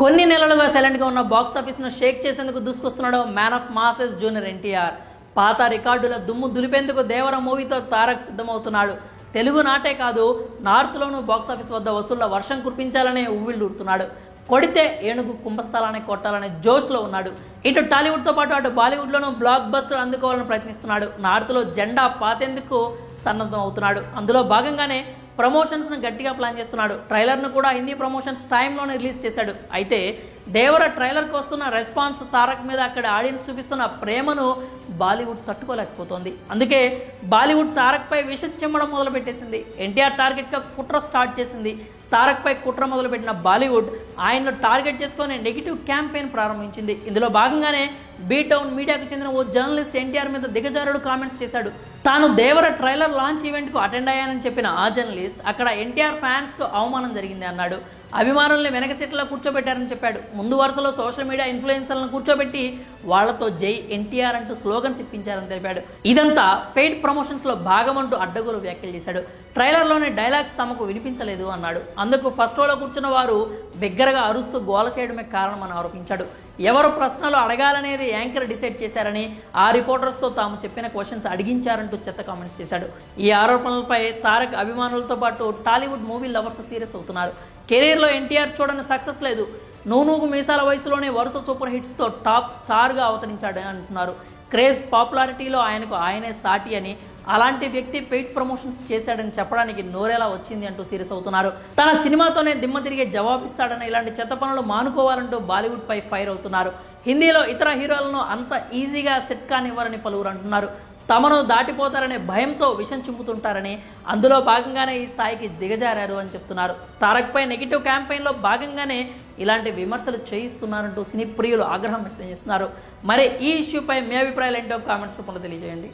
కొన్ని నెలలుగా సైలెంట్గా ఉన్న బాక్స్ ఆఫీస్ను షేక్ చేసేందుకు దూసుకొస్తున్నాడు man of masses junior NTR. పాత రికార్డుల దుమ్ము దులిపేందుకు దేవర మూవీతో తారక్ సిద్ధమవుతున్నాడు. తెలుగు నాటే కాదు, నార్త్లోనూ బాక్స్ ఆఫీస్ వద్ద వసూళ్ల వర్షం కురిపించాలనే ఉవ్విళ్ళూరుతున్నాడు. కొడితే ఏనుగు కుంభస్థలాన్ని కొట్టాలనే జోష్లో ఉన్నాడు. ఇటు టాలీవుడ్తో పాటు అటు బాలీవుడ్లోనూ బ్లాక్ బస్టర్ అందుకోవాలని ప్రయత్నిస్తున్నాడు. నార్త్లో జెండా పాతేందుకు సన్నద్ధం అవుతున్నాడు. అందులో భాగంగానే ప్రమోషన్స్ను గట్టిగా ప్లాన్ చేస్తున్నాడు. ట్రైలర్ను కూడా హిందీ ప్రమోషన్స్ టైంలోనే రిలీజ్ చేశాడు. అయితే దేవర ట్రైలర్కి వస్తున్న రెస్పాన్స్, తారక్ మీద అక్కడ ఆడియన్స్ చూపిస్తున్న ప్రేమను బాలీవుడ్ తట్టుకోలేకపోతోంది. అందుకే బాలీవుడ్ తారక్పై విషం చిమ్మడం మొదలుపెట్టేసింది. ఎన్టీఆర్ టార్గెట్గా కుట్ర స్టార్ట్ చేసింది. తారక్పై కుట్ర మొదలుపెట్టిన బాలీవుడ్ ఆయన్ను టార్గెట్ చేసుకొని నెగిటివ్ క్యాంపెయిన్ ప్రారంభించింది. ఇందులో భాగంగానే బీటౌన్ మీడియాకు చెందిన ఓ జర్నలిస్ట్ ఎన్టీఆర్ మీద దిగజారుడు కామెంట్స్ చేశాడు. తాను దేవర ట్రైలర్ లాంచ్ ఈవెంట్కు అటెండ్ అయ్యానని చెప్పిన ఆ జర్నలిస్ట్ అక్కడ ఎన్టీఆర్ ఫ్యాన్స్కు అవమానం జరిగింది అన్నాడు. అభిమానుల్ని వెనక సీట్లలో కూర్చోబెట్టారని చెప్పాడు. ముందు వరుసలో సోషల్ మీడియా ఇన్ఫ్లుయెన్సర్లను కూర్చోబెట్టి వాళ్లతో జై ఎన్టీఆర్ అంటూ స్లోగన్స్ ఇప్పించారని తెలిపాడు. ఇదంతా పెయిడ్ ప్రమోషన్స్లో భాగమంటూ అడ్డగోలు వ్యాఖ్యలు చేశాడు. ట్రైలర్లోని డైలాగ్స్ తమకు వినిపించలేదు అన్నాడు. అందుకు ఫస్ట్ రోలో కూర్చున్న వారు బిగ్గరగా అరుస్తూ గోల చేయడమే కారణమని ఆరోపించాడు. ఎవరు ప్రశ్నలు అడగాలనేది యాంకర్ డిసైడ్ చేశారని, ఆ రిపోర్టర్స్తో తాము చెప్పిన క్వశ్చన్స్ అడిగించారంటూ చెత్త కామెంట్స్ చేశాడు. ఈ ఆరోపణలపై తారక్ అభిమానులతో పాటు టాలీవుడ్ మూవీ లవర్స్ సీరియస్ అవుతున్నారు. కెరీర్లో ఎన్టీఆర్ చూడని సక్సెస్ లేదు. నూనూగు మీసాల వయసులోనే వరుస సూపర్ హిట్స్తో టాప్ స్టార్గా అవతరించాడని అంటున్నారు. క్రేజ్ పాపులారిటీలో ఆయనకు ఆయనే సాటి అని, అలాంటి వ్యక్తి పెయిడ్ ప్రమోషన్స్ చేశాడని చెప్పడానికి నోరేలా వచ్చింది అంటూ సీరియస్ అవుతున్నారు. తన సినిమాతోనే దిమ్మ తిరిగే జవాబిస్తాడని, ఇలాంటి చెత్త పనులు మానుకోవాలంటూ బాలీవుడ్ పై ఫైర్ అవుతున్నారు. హిందీలో ఇతర హీరోలను అంత ఈజీగా సెట్ కానివ్వరని పలువురు అంటున్నారు. తమను దాటిపోతారనే భయంతో విషం చింపుతుంటారని, అందులో భాగంగానే ఈ స్థాయికి దిగజారారు అని చెప్తున్నారు. తారక్పై నెగిటివ్ క్యాంపెయిన్లో భాగంగానే ఇలాంటి విమర్శలు చేయిస్తున్నారంటూ సినీ ప్రియులు ఆగ్రహం వ్యక్తం చేస్తున్నారు. మరి ఈ ఇష్యూపై మీ అభిప్రాయాలు ఏంటో కామెంట్స్ రూపంలో తెలియజేయండి.